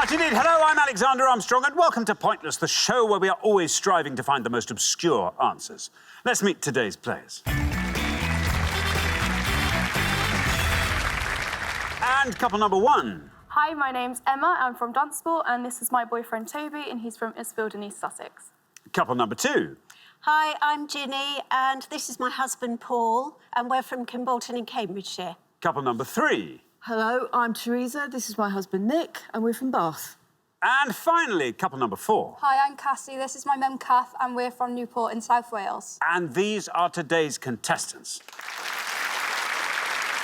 much indeed. Hello, I'm Alexander Armstrong, and welcome to Pointless, the show where we are always striving to find the most obscure answers. Let's meet today's players. And couple number one. Hi, my name's Emma. I'm from Dunstable, and this is my boyfriend Toby, and he's from Isfield in East Sussex. Couple number two. Hi, I'm Ginny, and this is my husband Paul, and we're from Kimbolton in Cambridgeshire. Couple number three. Hello, I'm Teresa. This is my husband Nick, and we're from Bath. And finally, couple number four. Hi, I'm Cassie. This is my mum, Kath, and we're from Newport in South Wales. And these are today's contestants.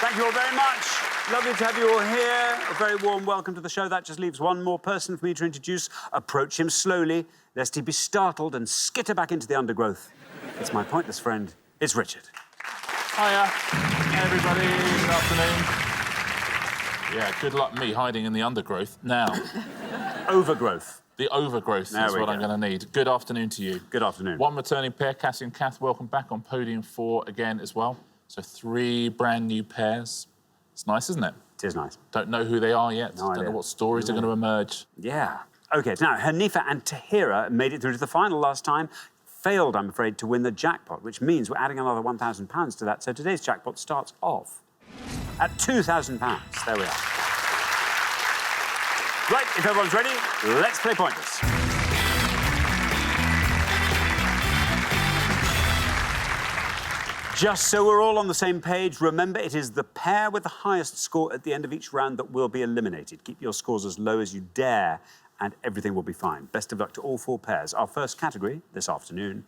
Thank you all very much. Lovely to have you all here. A very warm welcome to the show. That just leaves one more person for me to introduce. Approach him slowly, lest he be startled and skitter back into the undergrowth. It's my pointless friend. It's Richard. Hiya, everybody. Good afternoon. Yeah, good luck me hiding in the undergrowth. Now, Overgrowth. the overgrowth There is we what go. I'm going to need. Good afternoon to you. Good afternoon. One returning pair, Cassie and Kath, welcome back on podium 4 again as well. So 3 brand new pairs. It's nice, isn't it? It is nice. Don't know who they are yet. No Don't idea. know what stories are going to emerge. Yeah. OK, now, Hanifa and Tahira made it through to the final last time. Failed, I'm afraid, to win the jackpot, which means we're adding another £1,000 to that. So today's jackpot starts off at £2,000. There we are. Right, if everyone's ready, let's play Pointless. Just so we're all on the same page, remember it is the pair with the highest score at the end of each round that will be eliminated. Keep your scores as low as you dare, and everything will be fine. Best of luck to all 4 pairs. Our first category this afternoon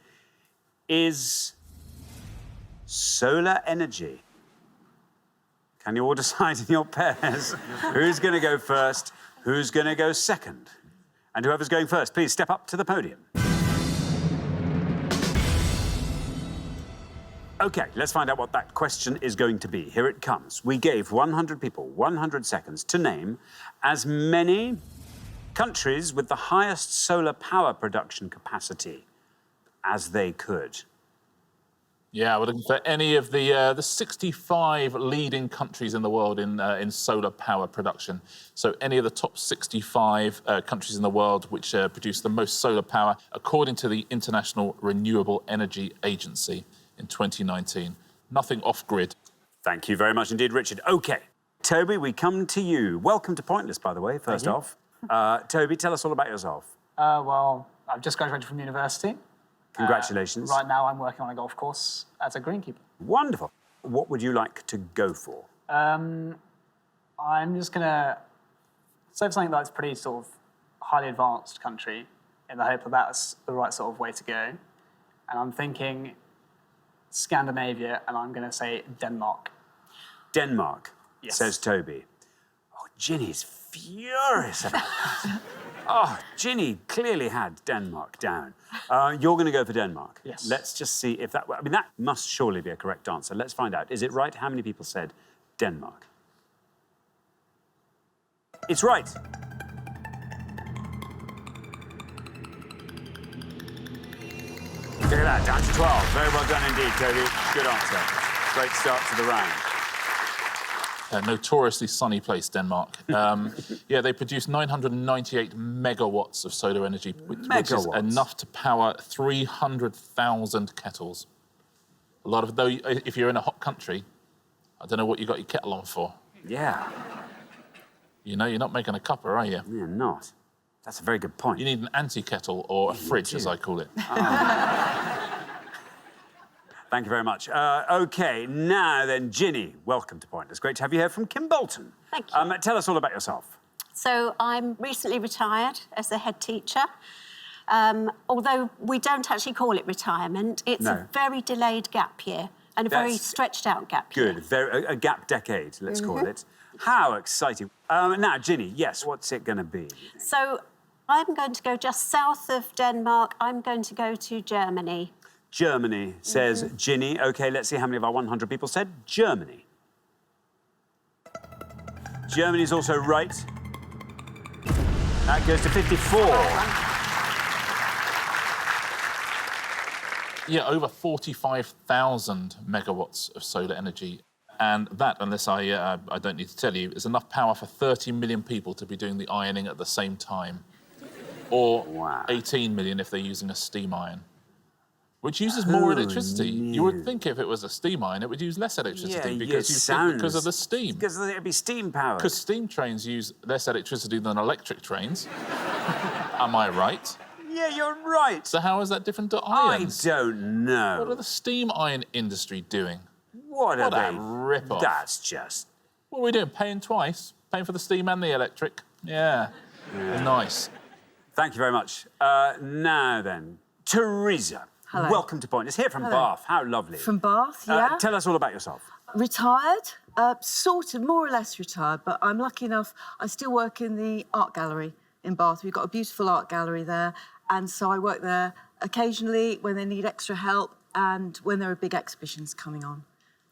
is solar energy. Can you all decide in your pairs who's going to go first, who's going to go second? And whoever's going first, please step up to the podium. OK, let's find out what that question is going to be. Here it comes. We gave 100 people 100 seconds to name as many countries with the highest solar power production capacity as they could. Yeah, we're looking for any of the 65 leading countries in the world in solar power production. So any of the top 65 countries in the world which produce the most solar power, according to the International Renewable Energy Agency in 2019. Nothing off-grid. Thank you very much indeed, Richard. OK, Toby, we come to you. Welcome to Pointless, by the way, first off. Toby, tell us all about yourself. Well, I've just graduated from university. Congratulations. Right now, I'm working on a golf course as a greenkeeper. Wonderful. What would you like to go for? I'm just going to say for something that's pretty sort of highly advanced country in the hope that that's the right sort of way to go. And I'm thinking Scandinavia, and I'm going to say Denmark. Denmark, Yes. says Toby. Oh, Ginny's furious about that. Oh, Ginny clearly had Denmark down. You're going to go for Denmark? Yes. Let's just see if that... I mean, that must surely be a correct answer. Let's find out. Is it right? How many people said Denmark? It's right. Look at that, down to 12. Very well done indeed, Toby. Good answer. Great start to the round. A notoriously sunny place, Denmark. Yeah, they produce 998 megawatts of solar energy, which is Megawatts? enough to power 300,000 kettles. A lot of, though, if you're in a hot country, I don't know what you got your kettle on for. Yeah. You know, you're not making a cuppa, are you? You're not. That's a very good point. You need an anti-kettle or a fridge, as I call it. Thank you very much. OK, now then, Ginny, welcome to Pointless. Great to have you here from Kimbolton. Thank you. Tell us all about yourself. So I'm recently retired as a head teacher. Although we don't actually call it retirement, it's a very delayed gap year and a very stretched out gap year. Good. A gap decade, let's call it. How exciting. Now, Ginny, yes, what's it going to be? So I'm going to go just south of Denmark. I'm going to go to Germany. Germany, says Ginny. OK, let's see how many of our 100 people said Germany. Germany's also right. That goes to 54. Yeah, over 45,000 megawatts of solar energy And that, unless I don't need to tell you, is enough power for 30 million people to be doing the ironing at the same time. Or 18 million if they're using a steam iron, which uses more electricity. You would think if it was a steam iron, it would use less electricity because of the steam. Because it'd be steam powered. Because steam trains use less electricity than electric trains. Am I right? Yeah, you're right. So how is that different to irons? I don't know. What are the steam iron industry doing? What are a they? rip-off. That's just... What are we doing? Paying twice? Paying for the steam and the electric? Yeah. Nice. Thank you very much. Now then, Teresa. Hello. Welcome to Pointless. Here from Bath. How lovely. From Bath, yeah. Tell us all about yourself. Retired, sort of, more or less retired, but I'm lucky enough, I still work in the art gallery in Bath. We've got a beautiful art gallery there, and so I work there occasionally when they need extra help and when there are big exhibitions coming on.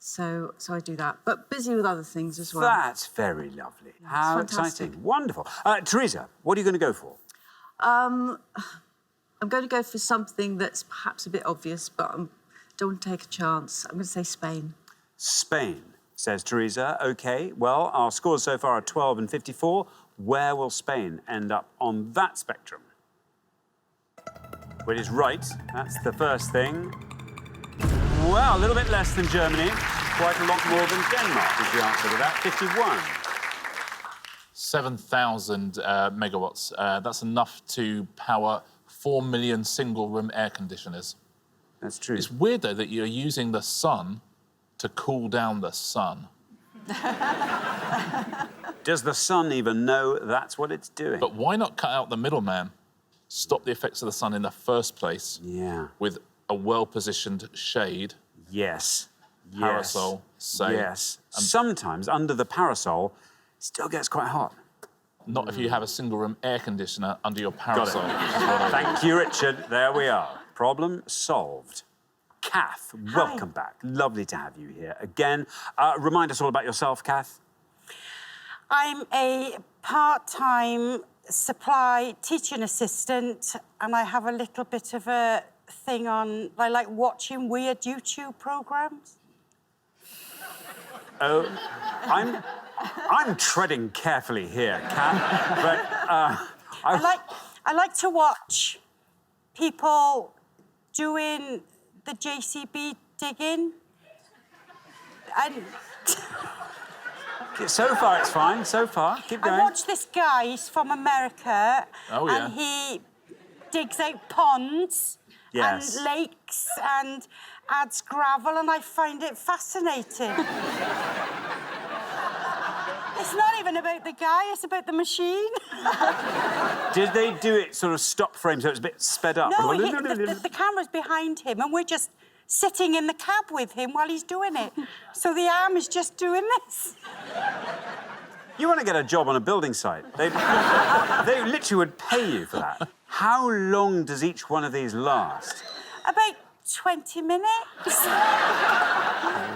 So I do that, but busy with other things as well. That's very lovely. How exciting. Wonderful. Teresa, what are you going to go for? I'm going to go for something that's perhaps a bit obvious, but I don't want to take a chance. I'm going to say Spain. Spain, says Teresa. OK, well, our scores so far are 12 and 54. Where will Spain end up on that spectrum? Well, it is right. That's the first thing. Well, a little bit less than Germany. Quite a lot more than Denmark is the answer to that. 51. 7,000 megawatts. That's enough to power 4 million single-room air conditioners. That's true. It's weird, though, that you're using the sun to cool down the sun. Does the sun even know that's what it's doing? But why not cut out the middleman? Stop the effects of the sun in the first place. Yeah. With a well-positioned shade. Yes. Parasol, say. Yes. Sometimes under the parasol, it still gets quite hot. Not if you have a single-room air conditioner under your parasol. Thank you, Richard. There we are. Problem solved. Kath, welcome back. Lovely to have you here again. Remind us all about yourself, Kath. I'm a part-time supply teaching assistant, and I have a little bit of a thing on... I like watching weird YouTube programmes. Oh, I'm treading carefully here, Kath, but... I like to watch people doing the JCB digging. And... So far, it's fine. So far. Keep going. I watch this guy, he's from America, and he digs out ponds and lakes and adds gravel, and I find it fascinating. It's not even about the guy, it's about the machine. Did they do it sort of stop frame so it's a bit sped up? No, the camera's behind him, and we're just sitting in the cab with him while he's doing it. So the arm is just doing this. You want to get a job on a building site. They literally would pay you for that. How long does each one of these last? About 20 minutes.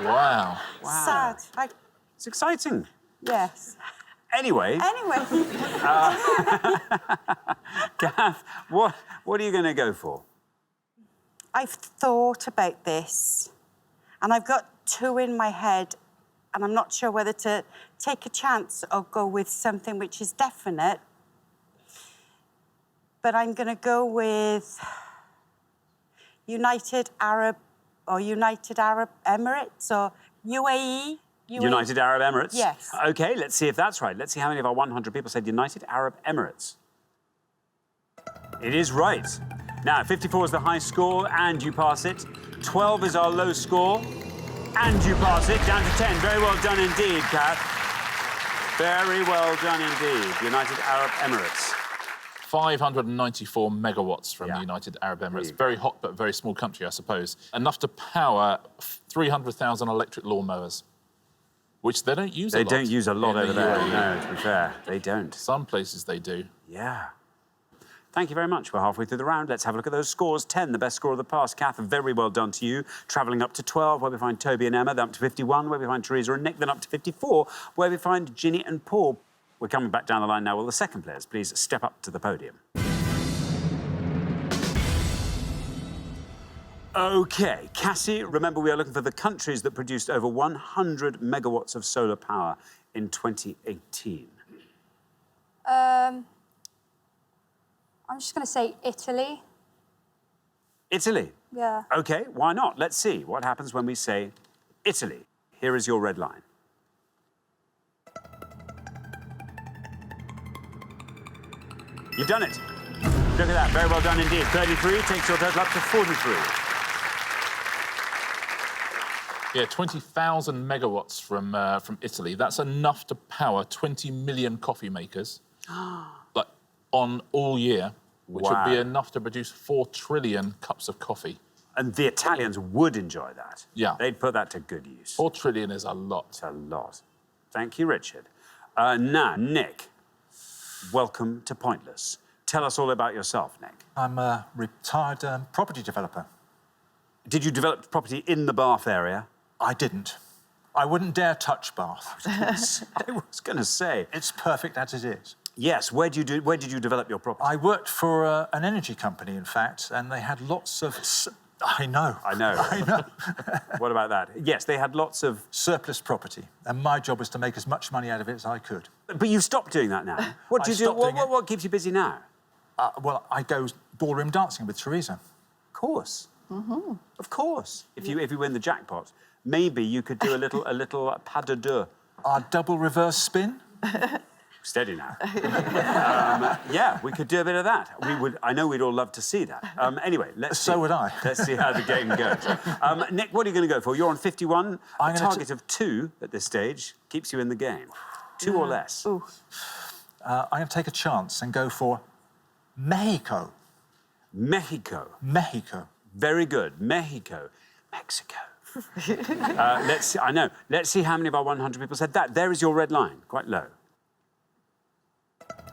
Wow. Sad. It's exciting. Yes. Anyway. Kath, what are you going to go for? I've thought about this, and I've got two in my head, and I'm not sure whether to take a chance or go with something which is definite. But I'm going to go with United Arab Emirates or UAE. United Arab Emirates? Yes. OK, let's see if that's right. Let's see how many of our 100 people said United Arab Emirates. It is right. Now, 54 is the high score, and you pass it. 12 is our low score, and you pass it. Down to 10. Very well done indeed, Kath. Very well done indeed. United Arab Emirates. 594 megawatts from the United Arab Emirates. Very hot, but very small country, I suppose. Enough to power 300,000 electric lawnmowers, which they don't use a lot. They don't use a lot over there, UAE. no, to be fair. They don't. Some places they do. Yeah. Thank you very much. We're halfway through the round. Let's have a look at those scores. 10, the best score of the past. Kath, very well done to you. Travelling up to 12, where we find Toby and Emma. Then up to 51, where we find Teresa and Nick. Then up to 54, where we find Ginny and Paul. We're coming back down the line now. Will the second players please step up to the podium? OK, Cassie, remember we are looking for the countries that produced over 100 megawatts of solar power in 2018. I'm just going to say Italy. Italy? Yeah. OK, why not? Let's see what happens when we say Italy. Here is your red line. You've done it. Look at that, very well done indeed. 33 takes your total up to 43. Yeah, 20,000 megawatts from Italy. That's enough to power 20 million coffee makers, like on all year, which would be enough to produce 4 trillion cups of coffee. And the Italians would enjoy that. Yeah. They'd put that to good use. 4 trillion is a lot. It's a lot. Thank you, Richard. Now, Nick, welcome to Pointless. Tell us all about yourself, Nick. I'm a retired property developer. Did you develop property in the Bath area? I didn't. I wouldn't dare touch Bath. I was going to say. It's perfect as it is. Yes, where did you develop your property? I worked for an energy company, in fact, and they had lots of... I know. I know. I know. What about that? Yes, they had lots of... surplus property, and my job was to make as much money out of it as I could. But you've stopped doing that now. What do you do? What keeps you busy now? Well, I go ballroom dancing with Teresa. Of course. Mm-hmm. Of course. If you win the jackpot, maybe you could do a little pas de deux. Our double reverse spin. Steady now. Yeah, we could do a bit of that. I know we'd all love to see that. Anyway, let's see. So would I. Let's see how the game goes. Nick, what are you going to go for? You're on 51. A target of 2 at this stage keeps you in the game. 2 or less. I'm going to take a chance and go for Mexico. Mexico. Mexico. Very good. Mexico. Mexico. Let's see. I know. Let's see how many of our 100 people said that. There is your red line, quite low.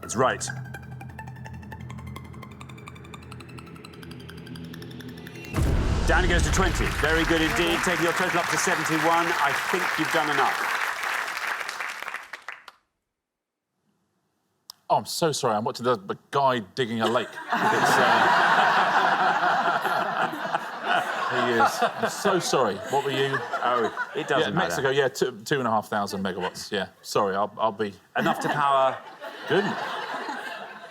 It's right. Down it goes to 20. Very good indeed. Taking your total up to 71. I think you've done enough. Oh, I'm so sorry. I'm watching the guy digging a lake. He is. I'm so sorry. What were you? Oh, it doesn't matter. Mexico, yeah, 2,500 megawatts. Yeah, sorry, I'll be... Enough to power... Good.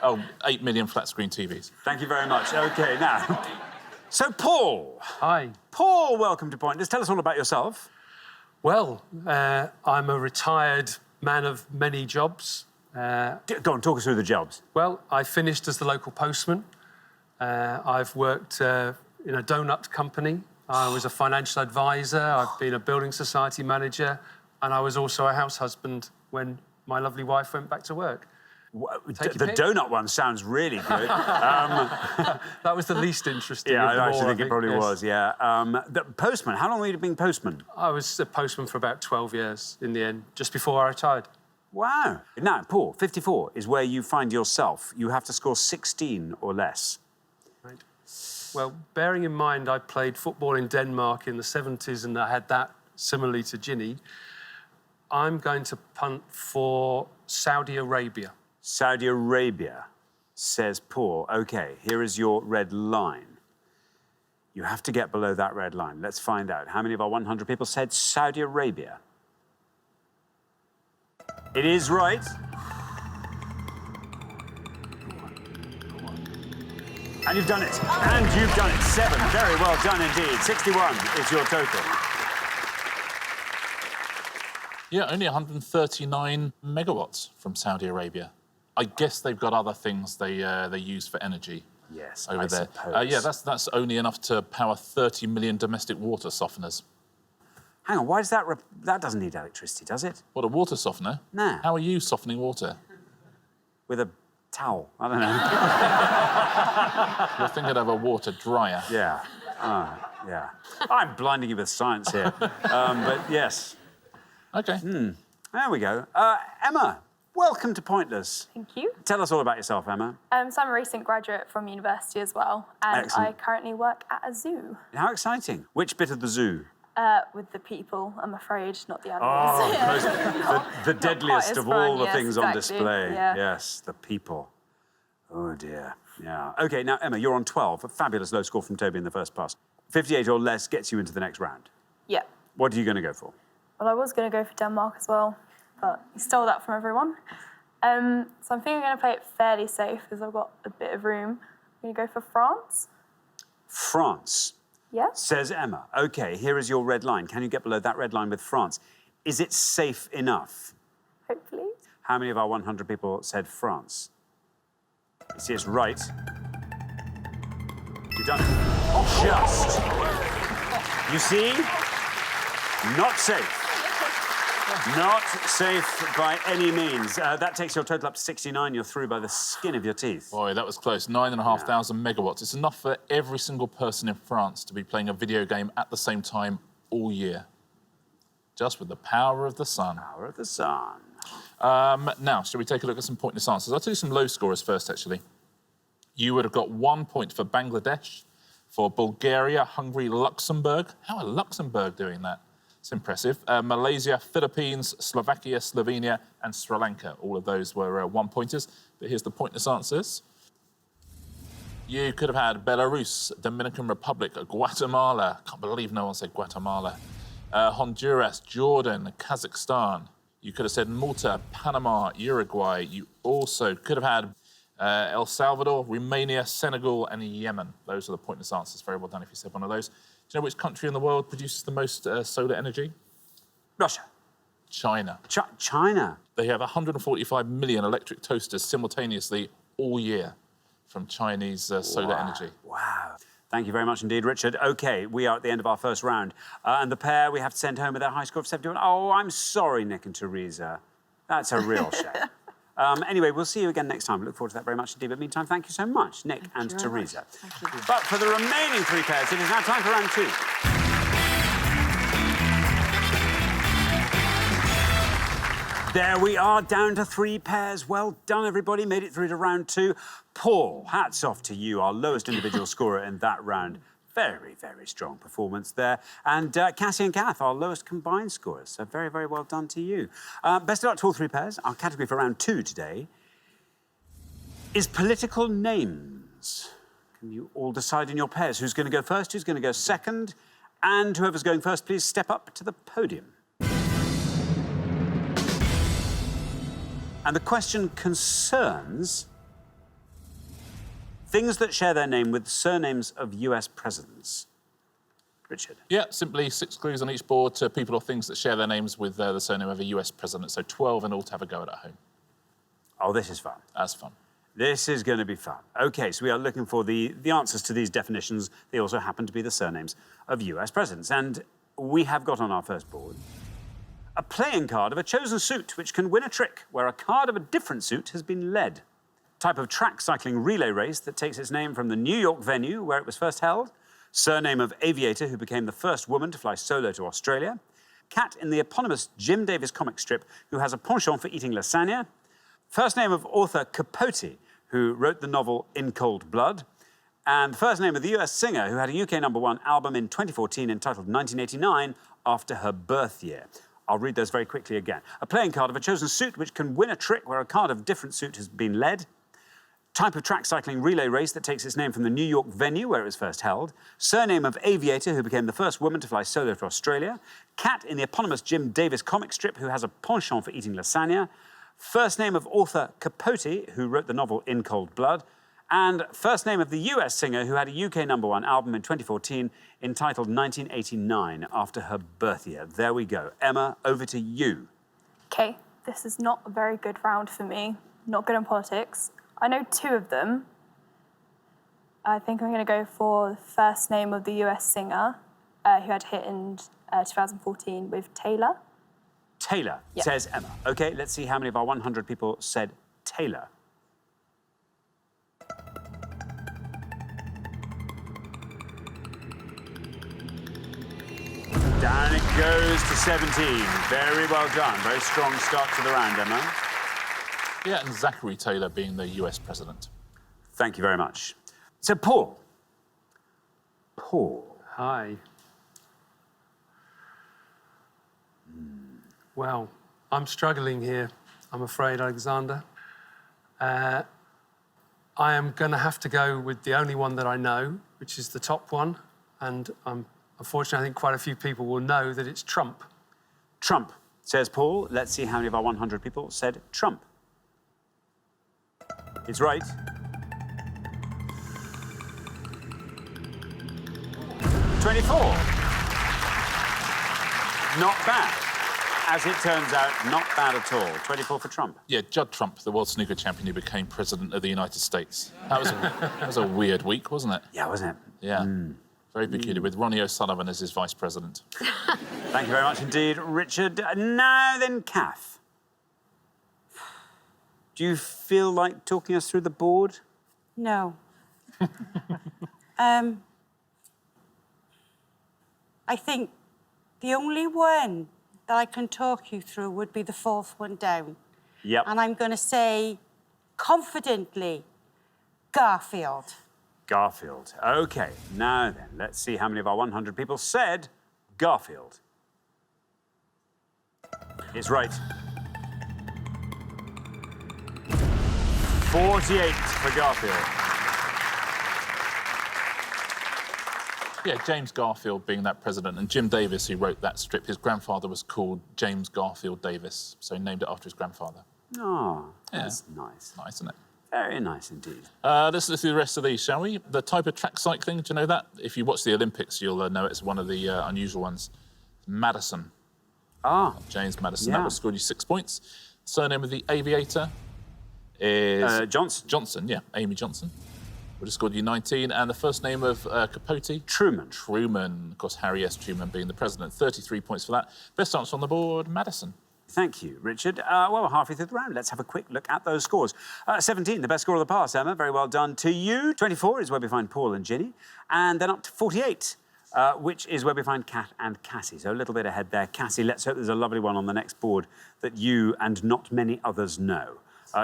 Oh, 8 million flat-screen TVs. Thank you very much. OK, now... So, Paul. Hi. Paul, welcome to Pointless. Tell us all about yourself. Well, I'm a retired man of many jobs. Go on, talk us through the jobs. Well, I finished as the local postman. I've worked in a donut company. I was a financial advisor. I've been a building society manager. And I was also a house husband when my lovely wife went back to work. The donut one sounds really good. That was the least interesting. Yeah, of them I actually all, think it probably was, yeah. The postman, how long were you being postman? I was a postman for about 12 years in the end, just before I retired. Wow. Now, Paul, 54 is where you find yourself. You have to score 16 or less. Right. Well, bearing in mind I played football in Denmark in the 70s and I had that similarly to Ginny, I'm going to punt for Saudi Arabia. Saudi Arabia, says Paul. OK, here is your red line. You have to get below that red line. Let's find out. How many of our 100 people said Saudi Arabia? It is right. And you've done it. And you've done it. 7. Very well done indeed. 61 is your total. Yeah, only 139 megawatts from Saudi Arabia. I guess they've got other things they use for energy. Yes, over I there. suppose. Yeah, that's only enough to power 30 million domestic water softeners. Hang on, why does that... That doesn't need electricity, does it? What, a water softener? No. How are you softening water? With a towel. I don't know. You're thinking of a water dryer. Yeah. Yeah. I'm blinding you with science here. But yes. OK. There we go. Emma, welcome to Pointless. Thank you. Tell us all about yourself, Emma. So I'm a recent graduate from university as well, and Excellent. I currently work at a zoo. How exciting. Which bit of the zoo? With the people, I'm afraid, not the Oh, animals. the deadliest as of all fun, the yes, things on exactly, display. yeah. Yes, the people. Oh, dear. Yeah. OK, now, Emma, you're on 12. A fabulous low score from Toby in the first pass. 58 or less gets you into the next round. Yeah. What are you going to go for? Well, I was going to go for Denmark as well, but you stole that from everyone. So I'm thinking I'm going to play it fairly safe because I've got a bit of room. I'm going to go for France. France. Yeah. Says Emma. OK, here is your red line. Can you get below that red line with France? Is it safe enough? Hopefully. How many of our 100 people said France? You see, it's right. You've done it. Just. You see? Not safe. Not safe by any means. That takes your total up to 69. You're through by the skin of your teeth. Boy, that was close. 9,500 megawatts. It's enough for every single person in France to be playing a video game at the same time all year. Just with the power of the sun. Power of the sun. Now, shall we take a look at some pointless answers? I'll do some low scorers first, actually. You would have got 1 point for Bangladesh, for Bulgaria, Hungary, Luxembourg. How are Luxembourg doing that? It's impressive. Malaysia, Philippines, Slovakia, Slovenia, and Sri Lanka. All of those were one-pointers. But here's the pointless answers. You could have had Belarus, Dominican Republic, Guatemala. I can't believe no one said Guatemala. Honduras, Jordan, Kazakhstan. You could have said Malta, Panama, Uruguay. You also could have had El Salvador, Romania, Senegal, and Yemen. Those are the pointless answers. Very well done if you said one of those. Do you know which country in the world produces the most solar energy? Russia. China. China. They have 145 million electric toasters simultaneously all year from Chinese solar energy. Wow. Thank you very much indeed, Richard. OK, we are at the end of our first round. And the pair we have to send home with their high score of 71. Oh, I'm sorry, Nick and Teresa. That's a real shame. Anyway, we'll see you again next time. Look forward to that very much indeed. But meantime, thank you so much, Nick and Teresa. Thank you. But for the remaining three pairs, it is now time for round two. There we are, down to three pairs. Well done, everybody. Made it through to round two. Paul, hats off to you, our lowest individual scorer in that round. Very, very strong performance there. And Cassie and Kath, our lowest combined scorers. So very, very well done to you. Best of luck to all three pairs. Our category for round two today is political names. Can you all decide in your pairs who's going to go first, who's going to go second? And whoever's going first, please step up to the podium. And the question concerns things that share their name with surnames of US presidents. Richard. Yeah, simply 6 clues on each board to people or things that share their names with the surname of a US president. So 12 in all to have a go at home. Oh, this is fun. That's fun. This is going to be fun. OK, so we are looking for the answers to these definitions. They also happen to be the surnames of US presidents. And we have got on our first board a playing card of a chosen suit which can win a trick where a card of a different suit has been led. Type of track cycling relay race that takes its name from the New York venue where it was first held. Surname of aviator who became the first woman to fly solo to Australia. Cat in the eponymous Jim Davis comic strip who has a penchant for eating lasagna. First name of author Capote, who wrote the novel In Cold Blood. And the first name of the US singer who had a UK #1 album in 2014 entitled 1989 after her birth year. I'll read those very quickly again. A playing card of a chosen suit which can win a trick where a card of different suit has been led. Type of track cycling relay race that takes its name from the New York venue where it was first held. Surname of aviator who became the first woman to fly solo to Australia. Cat in the eponymous Jim Davis comic strip who has a penchant for eating lasagna. First name of author Capote, who wrote the novel In Cold Blood. And first name of the US singer who had a UK #1 album in 2014 entitled 1989 after her birth year. There we go. Emma, over to you. OK, this is not a very good round for me. Not good in politics. I know 2 of them. I think I'm going to go for the first name of the US singer who had a hit in 2014 with Taylor. Taylor, yeah. Says Emma. OK, let's see how many of our 100 people said Taylor. Down it goes to 17. Very well done. Very strong start to the round, Emma. Yeah, and Zachary Taylor being the US president. Thank you very much. So, Paul. Paul. Hi. Well, I'm struggling here, I'm afraid, Alexander. I am going to have to go with the only one that I know, which is the top one, and unfortunately, I think quite a few people will know that it's Trump. Trump, says Paul. Let's see how many of our 100 people said Trump. It's right. "24. Not bad. As it turns out, not bad at all. 24 for Trump. Yeah, Judd Trump, the world snooker champion who became president of the United States. That was a weird week, wasn't it? Yeah, wasn't it? Yeah. Very peculiar, with Ronnie O'Sullivan as his vice president. Thank you very much indeed, Richard. Now then, Kath. Do you feel like talking us through the board? No. I think the only one that I can talk you through would be the fourth one down. Yep. And I'm going to say confidently, Garfield. Garfield. OK, now then, let's see how many of our 100 people said Garfield. It's right. 48 for Garfield. Yeah, James Garfield being that president, and Jim Davis, who wrote that strip, his grandfather was called James Garfield Davis, so he named it after his grandfather. Oh, that's nice. Nice, isn't it? Very nice indeed. Let's look through the rest of these, shall we? The type of track cycling, do you know that? If you watch the Olympics, you'll know it's one of the unusual ones. Madison. Ah. James Madison. Yeah. That will score you 6 points. Surname of the aviator is... Johnson. Johnson, yeah. Amy Johnson. Would have scored you 19. And the first name of Capote? Truman. Truman. Of course, Harry S. Truman being the president. 33 points for that. Best answer on the board, Madison. Thank you, Richard. Well, we're halfway through the round. Let's have a quick look at those scores. 17, the best score of the pass, Emma. Very well done to you. 24 is where we find Paul and Ginny. And then up to 48, which is where we find Kat and Cassie. So a little bit ahead there. Cassie, let's hope there's a lovely one on the next board that you and not many others know.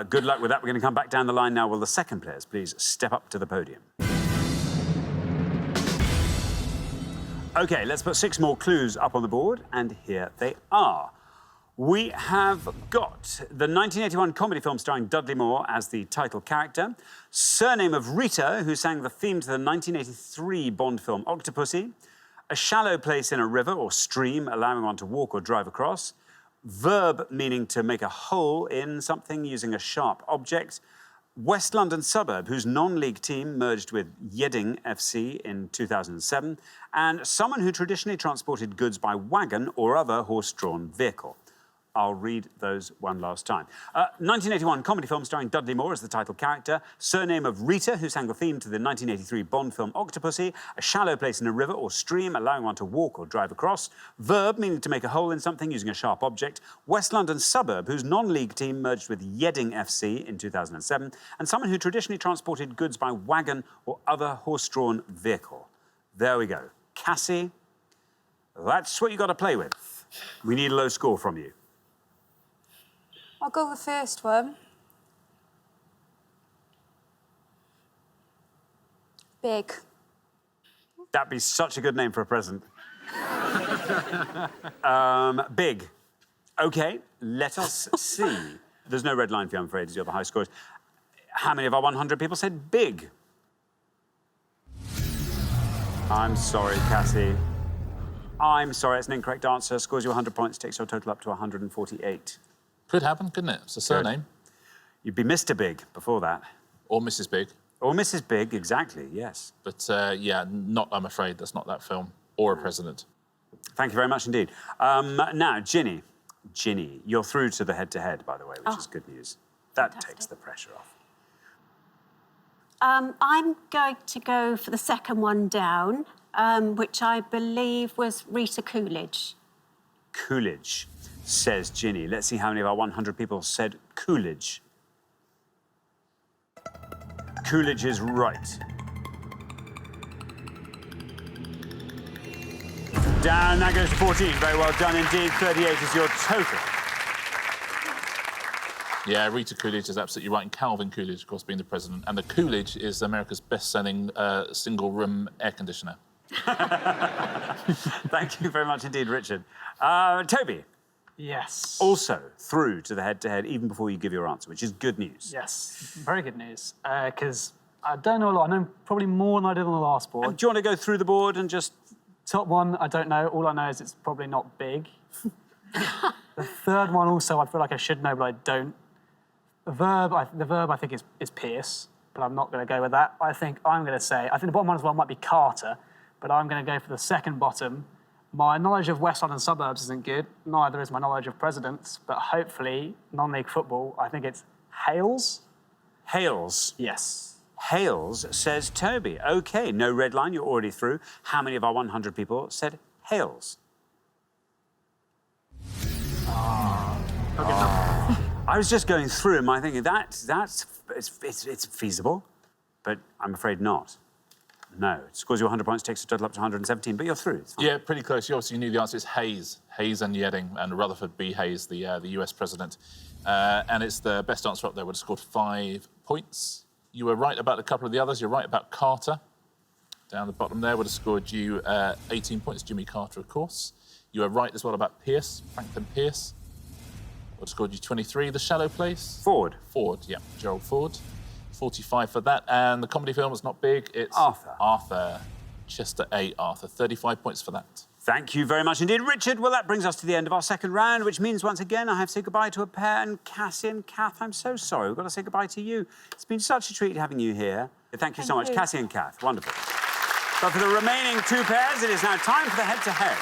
Good luck with that. We're going to come back down the line now. Will the second players please step up to the podium? OK, let's put 6 more clues up on the board, and here they are. We have got the 1981 comedy film starring Dudley Moore as the title character, surname of Rita, who sang the theme to the 1983 Bond film Octopussy, a shallow place in a river or stream allowing one to walk or drive across, verb meaning to make a hole in something using a sharp object, West London suburb whose non-league team merged with Yeading FC in 2007, and someone who traditionally transported goods by wagon or other horse-drawn vehicle. I'll read those one last time. 1981 comedy film starring Dudley Moore as the title character, surname of Rita, who sang the theme to the 1983 Bond film Octopussy, a shallow place in a river or stream allowing one to walk or drive across, verb meaning to make a hole in something using a sharp object, West London suburb whose non-league team merged with Yeading FC in 2007, and someone who traditionally transported goods by wagon or other horse-drawn vehicle. There we go. Cassie, that's what you got to play with. We need a low score from you. I'll go with the first one. Big. That'd be such a good name for a present. Big. OK, let us see. There's no red line for you, I'm afraid, as you're the high scorers. How many of our 100 people said big? I'm sorry, Cassie. I'm sorry, it's an incorrect answer. Scores you 100 points, takes your total up to 148. Could happen, couldn't it? It's a surname. Good. You'd be Mr. Big before that. Or Mrs. Big. Or Mrs. Big, exactly, yes. But, yeah, not, I'm afraid, that's not that film. Or a president. Thank you very much indeed. Now, Ginny. Ginny, you're through to the head-to-head, by the way, which is good news. That takes the pressure off. I'm going to go for the second one down, which I believe was Rita Coolidge. Coolidge, says Ginny. Let's see how many of our 100 people said Coolidge. Coolidge is right. Down, that goes to 14. Very well done indeed. 38 is your total. Yeah, Rita Coolidge is absolutely right. And Calvin Coolidge, of course, being the president. And the Coolidge is America's best-selling single-room air conditioner. Thank you very much indeed, Richard. Toby. Yes. Also through to the head-to-head, even before you give your answer, which is good news. Yes, very good news. Because I don't know a lot. I know probably more than I did on the last board. And do you want to go through the board and just... Top one, I don't know. All I know is it's probably not big. The third one also, I feel like I should know, but I don't. The verb I think is Pierce, but I'm not going to go with that. I think the bottom one as well might be Carter, but I'm going to go for the second bottom. My knowledge of West London suburbs isn't good, neither is my knowledge of presidents, but hopefully, non-league football, I think it's Hales. Hales? Yes. Hales, says Toby. OK, no red line, you're already through. How many of our 100 people said Hales? I was just going through them, thinking it's feasible, but I'm afraid not. No, it scores you 100 points, takes the total up to 117, but you're through. Yeah, pretty close. You obviously knew the answer. It's Hayes and Yedding, and Rutherford B. Hayes, the US president. And it's the best answer up there, would have scored 5 points. You were right about a couple of the others. You're right about Carter. Down the bottom there would have scored you 18 points. Jimmy Carter, of course. You were right as well about Pierce, Franklin Pierce. Would have scored you 23. The Shallow Place? Ford, yeah, Gerald Ford. 45 for that. And the comedy film was not big. It's Arthur. Chester A. Arthur. 35 points for that. Thank you very much indeed, Richard. Well, that brings us to the end of our second round, which means once again I have to say goodbye to a pair. And Cassie and Kath, I'm so sorry. We've got to say goodbye to you. It's been such a treat having you here. Thank you so much, Cassie and Kath. Wonderful. But for the remaining 2 pairs, it is now time for the head-to-head.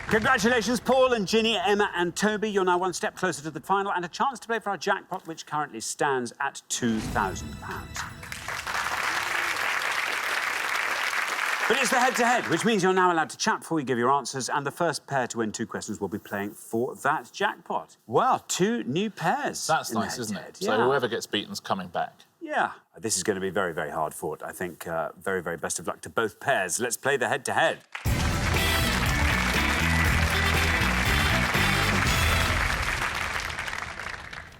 Congratulations, Paul and Ginny, Emma and Toby. You're now one step closer to the final and a chance to play for our jackpot, which currently stands at £2,000. But it's the head-to-head, which means you're now allowed to chat before you give your answers, and the first pair to win 2 questions will be playing for that jackpot. Well, 2 new pairs. That's nice, isn't it? Yeah. So whoever gets beaten's coming back. Yeah. This is going to be very, very hard fought. I think very, very best of luck to both pairs. Let's play the head-to-head.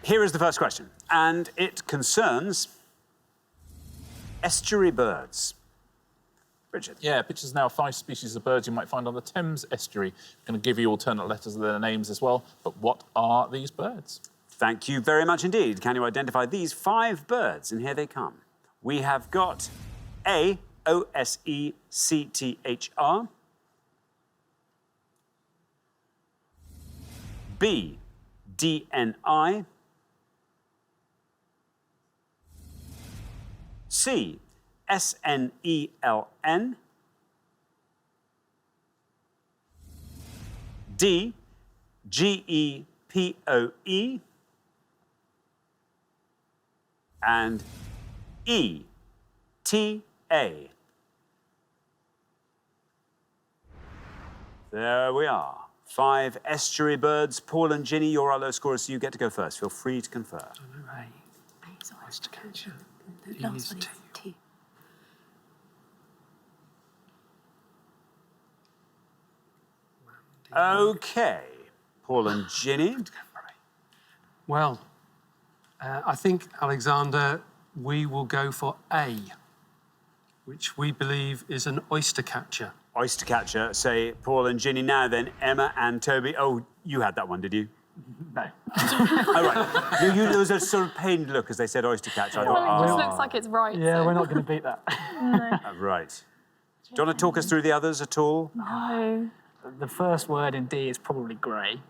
Here is the first question, and it concerns estuary birds. Richard. Yeah, pictures now 5 species of birds you might find on the Thames estuary. I'm going to give you alternate letters of their names as well, but what are these birds? Thank you very much indeed. Can you identify these 5 birds? And here they come. We have got A, O-S-E-C-T-H-R. B, D-N-I. C, S-N-E-L-N. D, G-E-P-O-E. And E, T-A. There we are. 5 estuary birds. Paul and Ginny, you're our low scorers, so you get to go first. Feel free to confer. OK. Paul and Ginny. Well, I think, Alexander, we will go for A, which we believe is an oyster catcher. Oyster catcher, say Paul and Ginny. Now then, Emma and Toby. Oh, you had that one, did you? No. Oh, right. There was a sort of pained look as they said oyster catcher. I thought, Well, it just looks like it's right. Yeah, so. we're not going to beat that. No. Right. Do you want to talk us through the others at all? No. The first word in D is probably grey.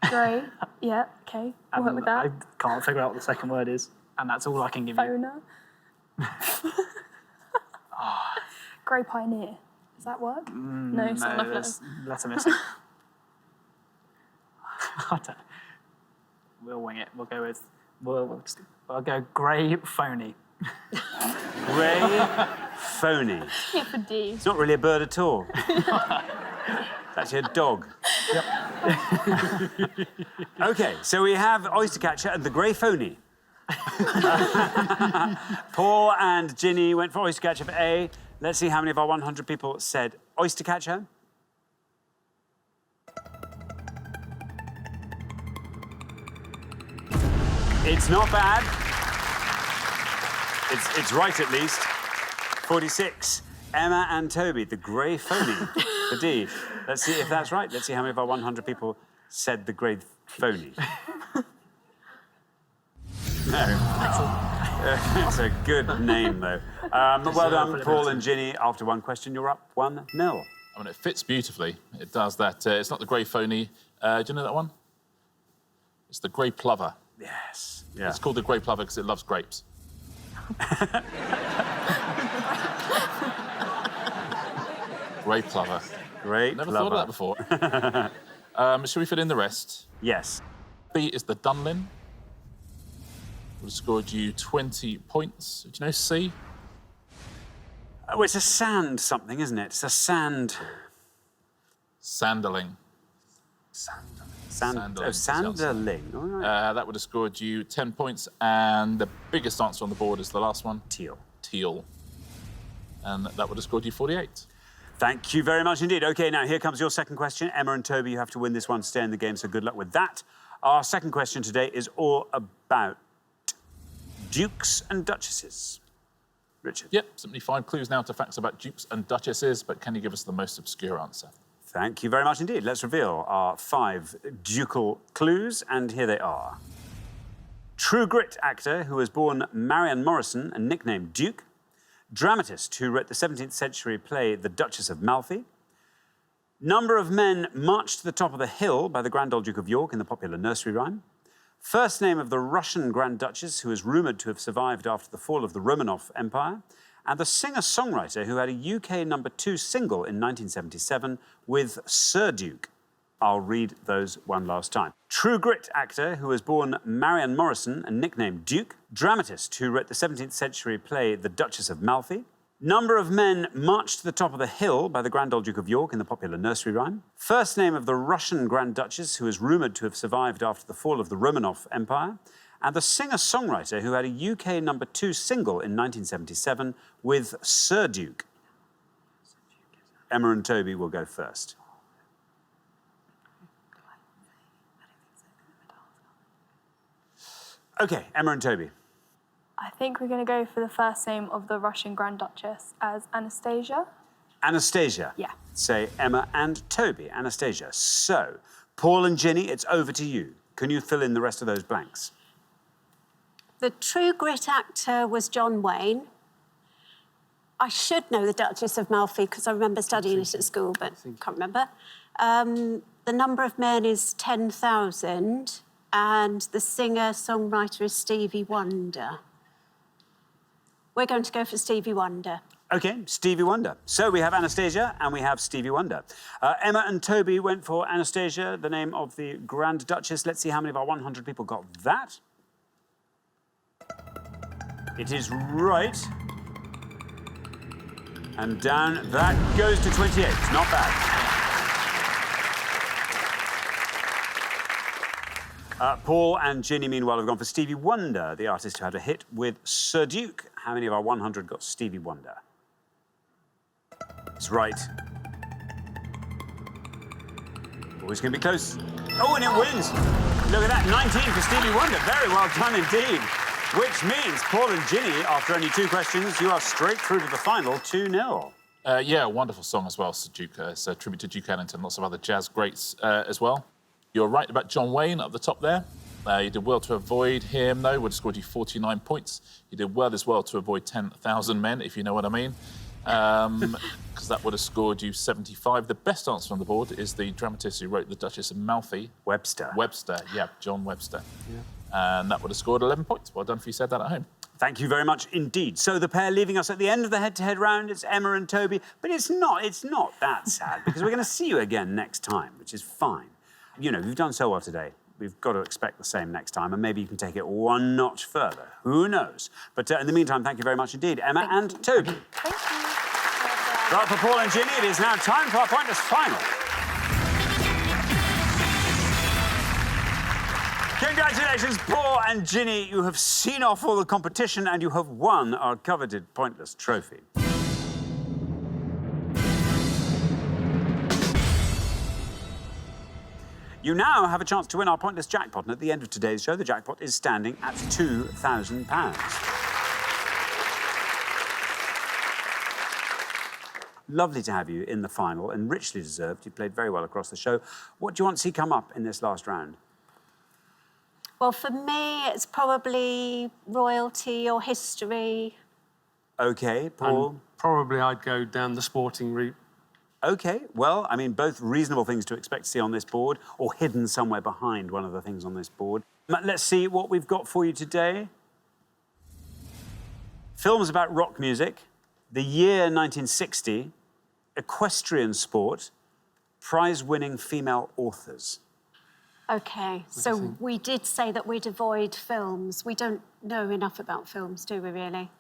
Grey. Yeah, OK. We'll work with that. I can't figure out what the second word is, and that's all I can give you. Fauna. Grey pioneer. Does that work? No, it's not enough letters. Letter missing. I don't know. We'll wing it. We'll go with... I'll go grey phony. Grey phony. Yeah, for D. It's not really a bird at all. It's actually a dog. Yep. OK, so we have oyster catcher and the grey phony. Paul and Ginny went for oyster catcher for A. Let's see how many of our 100 people said oyster catcher. It's not bad. It's right at least. 46. Emma and Toby, the grey phony for D. Let's see if that's right. Let's see how many of our 100 people said the grey phony. It's a good name, though. Well done, Paul and Ginny. After one question, you're up 1-0. I mean, it fits beautifully. It does that. It's not the grey phony. Do you know that one? It's the grey plover. Yes. Yeah. It's called the grey plover because it loves grapes. Grey plover. Great. Never thought of that before. Shall we fit in the rest? Yes. B is the Dunlin. Would have scored you 20 points. Do you know C? Oh, it's a sand something, isn't it? It's a sand... Sanderling. Sanderling. All right. That would have scored you 10 points. And the biggest answer on the board is the last one. Teal. Teal. And that would have scored you 48. Thank you very much indeed. OK, now here comes your second question. Emma and Toby, you have to win this one to stay in the game, so good luck with that. Our second question today is all about dukes and duchesses. Richard. Yep, 75 clues now to facts about dukes and duchesses, but can you give us the most obscure answer? Thank you very much indeed. Let's reveal our 5 ducal clues, and here they are. True Grit actor who was born Marianne Morrison and nicknamed Duke. Dramatist who wrote the 17th century play The Duchess of Malfi. Number of men marched to the top of the hill by the Grand Old Duke of York in the popular nursery rhyme. First name of the Russian Grand Duchess who is rumoured to have survived after the fall of the Romanov Empire. And the singer-songwriter who had a UK #2 single in 1977 with Sir Duke. I'll read those one last time. True Grit actor who was born Marianne Morrison and nicknamed Duke. Dramatist who wrote the 17th century play The Duchess of Malfi. Number of men marched to the top of the hill by the Grand Old Duke of York in the popular nursery rhyme. First name of the Russian Grand Duchess who is rumoured to have survived after the fall of the Romanov Empire. And the singer-songwriter who had a UK #2 single in 1977 with Sir Duke. Emma and Toby will go first. OK, Emma and Toby. I think we're going to go for the first name of the Russian Grand Duchess as Anastasia. Anastasia. Yeah. Say Emma and Toby. Anastasia. So, Paul and Ginny, it's over to you. Can you fill in the rest of those blanks? The True Grit actor was John Wayne. I should know the Duchess of Malfi because I remember studying it at school, but can't remember. The number of men is 10,000, and the singer-songwriter is Stevie Wonder. We're going to go for Stevie Wonder. OK, Stevie Wonder. So we have Anastasia and we have Stevie Wonder. Emma and Toby went for Anastasia, the name of the Grand Duchess. Let's see how many of our 100 people got that. It is right. And down that goes to 28. Not bad. Paul and Ginny, meanwhile, have gone for Stevie Wonder, the artist who had a hit with Sir Duke. How many of our 100 got Stevie Wonder? It's right. Always going to be close. Oh, and it wins. Look at that, 19 for Stevie Wonder. Very well done indeed. Which means, Paul and Ginny, after only 2 questions, you are straight through to the final 2-0. Yeah, wonderful song as well, Sir Duke. It's a tribute to Duke Ellington, lots of other jazz greats as well. You're right about John Wayne up the top there. You did well to avoid him, though. Would have scored you 49 points. You did well as well to avoid 10,000 men, if you know what I mean. Because that would have scored you 75. The best answer on the board is the dramatist who wrote The Duchess of Malfi. Webster. Webster, yeah, John Webster. Yeah. And that would have scored 11 points. Well done if you said that at home. Thank you very much indeed. So the pair leaving us at the end of the head-to-head round, it's Emma and Toby. But it's not that sad, because we're going to see you again next time, which is fine. You know, you've done so well today. We've got to expect the same next time, and maybe you can take it one notch further. Who knows? But in the meantime, thank you very much indeed, Emma and Toby. Thank you. Well, for Paul and Ginny, it is now time for our Pointless Final. Congratulations, Paul and Ginny. You have seen off all the competition and you have won our coveted Pointless Trophy. You now have a chance to win our Pointless Jackpot, and at the end of today's show, the jackpot is standing at £2,000. Lovely to have you in the final, and richly deserved. You played very well across the show. What do you want to see come up in this last round? Well, for me, it's probably royalty or history. OK, Paul? And probably I'd go down the sporting route. OK, well, I mean, both reasonable things to expect to see on this board, or hidden somewhere behind one of the things on this board. Let's see what we've got for you today. Films about rock music, the year 1960, equestrian sport, prize-winning female authors. OK, so we did say that we'd avoid films. We don't know enough about films, do we, really?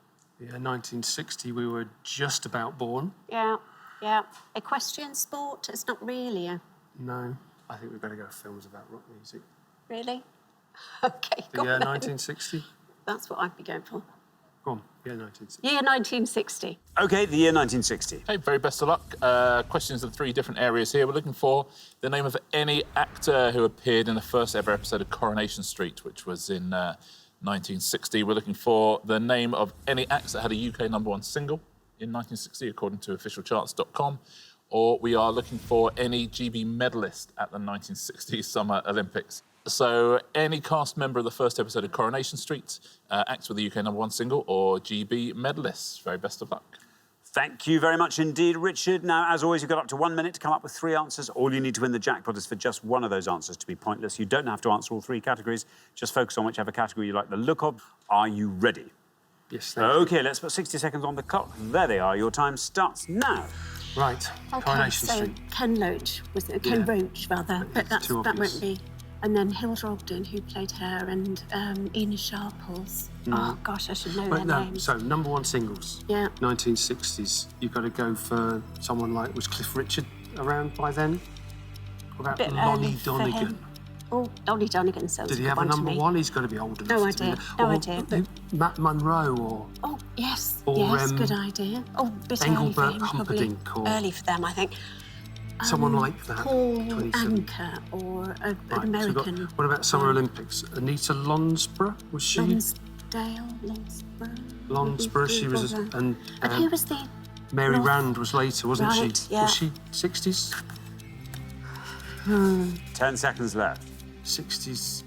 Yeah, 1960, we were just about born. Yeah, yeah. Equestrian sport, it's not really a... No, I think we've got to go films about rock music. Really? OK, go Yeah, on then. 1960? That's what I'd be going for. Go on, yeah, 1960. Year 1960. OK, the year 1960. Okay, very best of luck. Questions in 3 different areas here. We're looking for the name of any actor who appeared in the first ever episode of Coronation Street, which was in 1960. We're looking for the name of any acts that had a UK #1 single in 1960, according to officialcharts.com. Or we are looking for any GB medalist at the 1960 Summer Olympics. So any cast member of the first episode of Coronation Street, acts with the UK #1 single, or GB medalists. Very best of luck. Thank you very much indeed, Richard. Now, as always, you've got up to 1 minute to come up with 3 answers. All you need to win the jackpot is for just one of those answers to be pointless. You don't have to answer all 3 categories. Just focus on whichever category you like the look of. Are you ready? Yes, thank you. OK, let's put 60 seconds on the clock. There they are. Your time starts now. Right, Coronation so Street. Ken Loach, was it? Ken Roach, rather. But It's too that obvious. won't be. And then Hilda Ogden, who played her, and Ina Sharples. Oh, gosh, I should know their No, names. so #1 singles. Yeah. 1960s. You've got to go for someone like, was Cliff Richard around by then? What about Bit Lonnie early for Donegan? him. Oh, Lonnie Donegan sounds Did he a have good a one to me. #1? He's got to be old enough. No to be idea, that. no Or idea, but- Matt Munro or Oh, yes, Or, yes, good um, idea. Oh, bit early for Engelbert him, probably. Humperdinck or- Early for them, I think. someone like that. Paul 27. Anka, or an Right, so we've American. got, what about Summer Olympics? Anita Lonsborough, was she? Lonsborough, she was, and who was the... Mary North- Rand was later, wasn't Right, she? yeah. Was she 60s? 10 seconds left. 60s.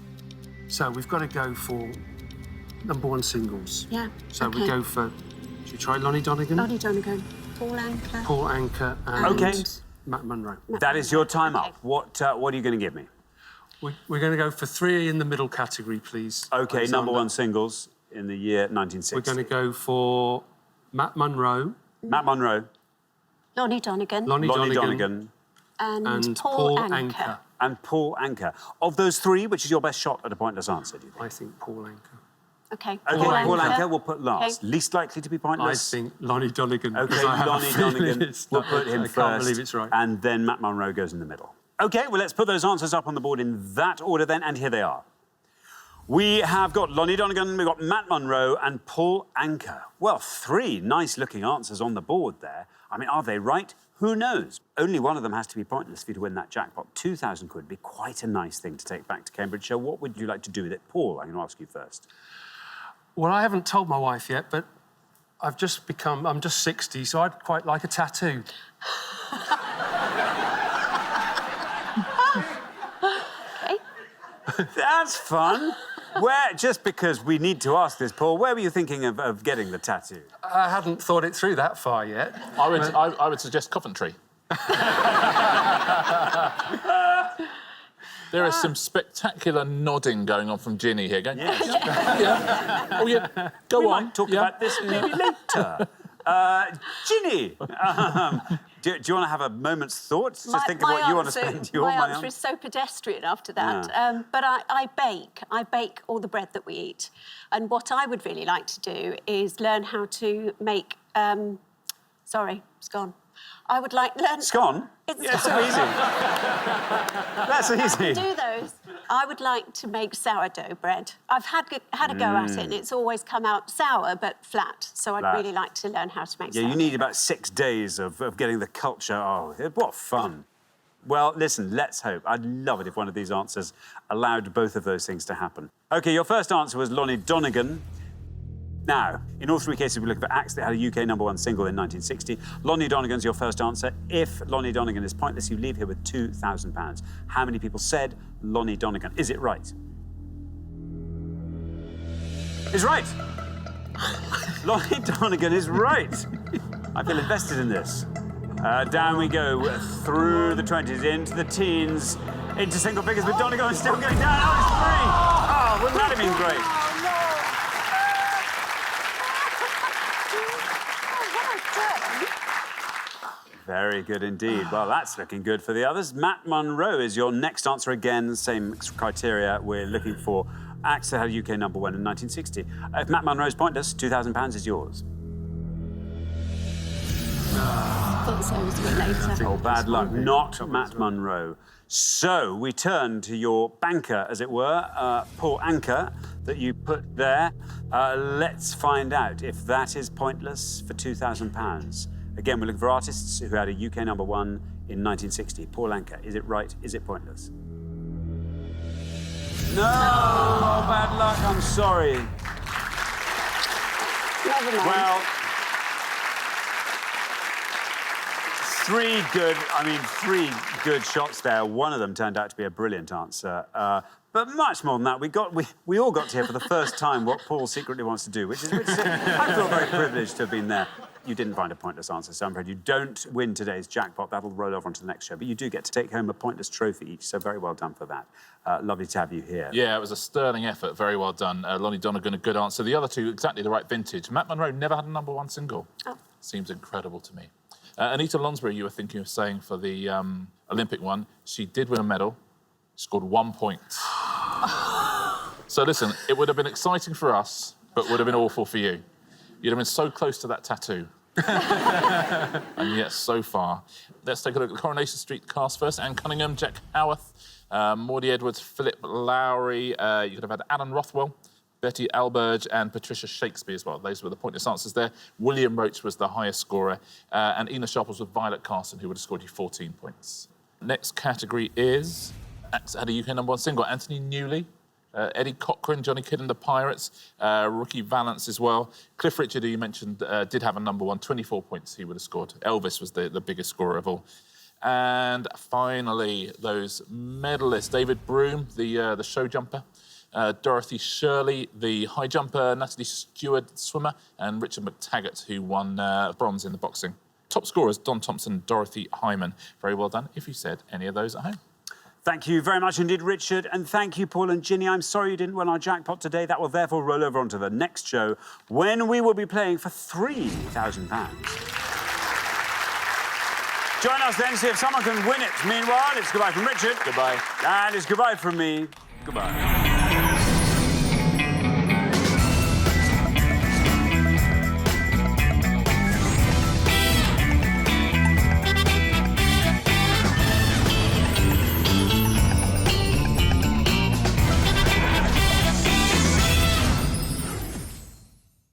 So we've got to go for #1 singles. Yeah, So we okay. go for, should we try Lonnie Donegan? Lonnie Donegan, Paul Anka. Paul Anka and OK. Matt Munro. That is your time Okay. up. What are you going to give me? We're going to go for 3 in the middle category, please. OK, Alexander. #1 singles in the year 1960. We're going to go for Matt Munro, Matt Monro, Lonnie Donegan. Lonnie Donegan, Donegan, and Paul Anka. Anka. and Paul Anka. Of those 3, which is your best shot at a pointless answer, do you think? I think Paul Anka. Okay, OK, Paul Paul Anka. Anka we'll put last. Okay. Least likely to be I pointless. think Lonnie Donegan. OK, because I have a Lonnie feeling Donegan. it's We'll not- put him I first. can't believe it's right. And then Matt Monro goes in the middle. OK, well, let's put those answers up on the board in that order then, and here they are. We have got Lonnie Donegan, we've got Matt Monro and Paul Anka. Well, 3 nice-looking answers on the board there. I mean, are they right? Who knows? Only one of them has to be pointless for you to win that jackpot. 2,000 quid would be quite a nice thing to take back to Cambridgeshire. What would you like to do with it? Paul, I'm going to ask you first. Well, I haven't told my wife yet, but I'm just 60, so I'd quite like a tattoo. That's fun. Just because we need to ask this, Paul, where were you thinking of getting the tattoo? I hadn't thought it through that far yet. I would suggest Coventry. There is some spectacular nodding going on from Ginny here. Going, yeah. Oh, yeah. Go We on. might talk Yeah. about this maybe later. Ginny, do you want to have a moment's thought? Just think of what you want to spend your money My on. answer is so pedestrian after that. Yeah. But I bake. I bake all the bread that we eat. And what I would really like to do is learn how to make... sorry, it's gone. I would like learn... It's gone? It's Yeah, so easy. That's easy. do those. I would like to make sourdough bread. I've had a go at it, and it's always come out sour but flat. So I'd Flat. really like to learn how to make Yeah, sourdough. you need about 6 days of getting the culture. Oh, what fun. Well, listen, let's hope. I'd love it if one of these answers allowed both of those things to happen. OK, your first answer was Lonnie Donegan. Now, in all 3 cases, we're looking for acts that had a UK #1 single in 1960. Lonnie Donegan's your first answer. If Lonnie Donegan is pointless, you leave here with £2,000. How many people said Lonnie Donegan? Is it right? is right. Lonnie Donegan is right. I feel invested in this. Down we go, through the 20s, into the teens, into single figures with Donegan still going down. Oh, it's 3. Oh, wouldn't that have been great? Very good indeed. Well, that's looking good for the others. Matt Munro is your next answer again. Same criteria. We're looking for acts that had UK #1 in 1960. If Matt Munro's pointless, £2,000 is yours. Thought so was a bit later. Oh, bad luck. Not Matt Munro. So we turn to your banker, as it were, Paul Anker, that you put there. Let's find out if that is pointless for £2,000. Again, we're looking for artists who had a UK #1 in 1960. Paul Anker, is it right? Is it pointless? No! Oh, bad luck, I'm sorry. Never mind. Well, 3 good shots there. One of them turned out to be a brilliant answer. But much more than that, we all got to hear for the first time what Paul secretly wants to do, which I feel very privileged to have been there. You didn't find a pointless answer, so I'm afraid you don't win today's jackpot. That'll roll over onto the next show. But you do get to take home a pointless trophy each, so very well done for that. Lovely to have you here. Yeah, it was a sterling effort. Very well done. Lonnie Donegan, a good answer. The other two, exactly the right vintage. Matt Munro never had a #1 single. Oh. Seems incredible to me. Anita Lonsbury, you were thinking of saying for the Olympic one, she did win a medal, scored 1 point. So listen, it would have been exciting for us, but would have been awful for you. You'd have been so close to that tattoo. And yet so far. Let's take a look at the Coronation Street cast first. Anne Cunningham, Jack Howarth, Maudie Edwards, Philip Lowry. You could have had Alan Rothwell, Betty Alberge and Patricia Shakespeare as well. Those were the pointless answers there. William Roach was the highest scorer. And Ina Sharples with Violet Carson, who would have scored you 14 points. Next category is acts that had a UK #1 single. Anthony Newley, Eddie Cochran, Johnny Kidd and the Pirates, Ricky Valance as well. Cliff Richard, who you mentioned, did have a #1, 24 points he would have scored. Elvis was the biggest scorer of all. And finally, those medalists, David Broom, the show jumper, Dorothy Shirley, the high jumper, Natalie Stewart, swimmer, and Richard McTaggart, who won bronze in the boxing. Top scorers, Don Thompson, Dorothy Hyman. Very well done if you said any of those at home. Thank you very much indeed, Richard. And thank you, Paul and Ginny. I'm sorry you didn't win our jackpot today. That will therefore roll over onto the next show when we will be playing for £3,000. Join us then, see if someone can win it. Meanwhile, it's goodbye from Richard. Goodbye. And it's goodbye from me. Goodbye.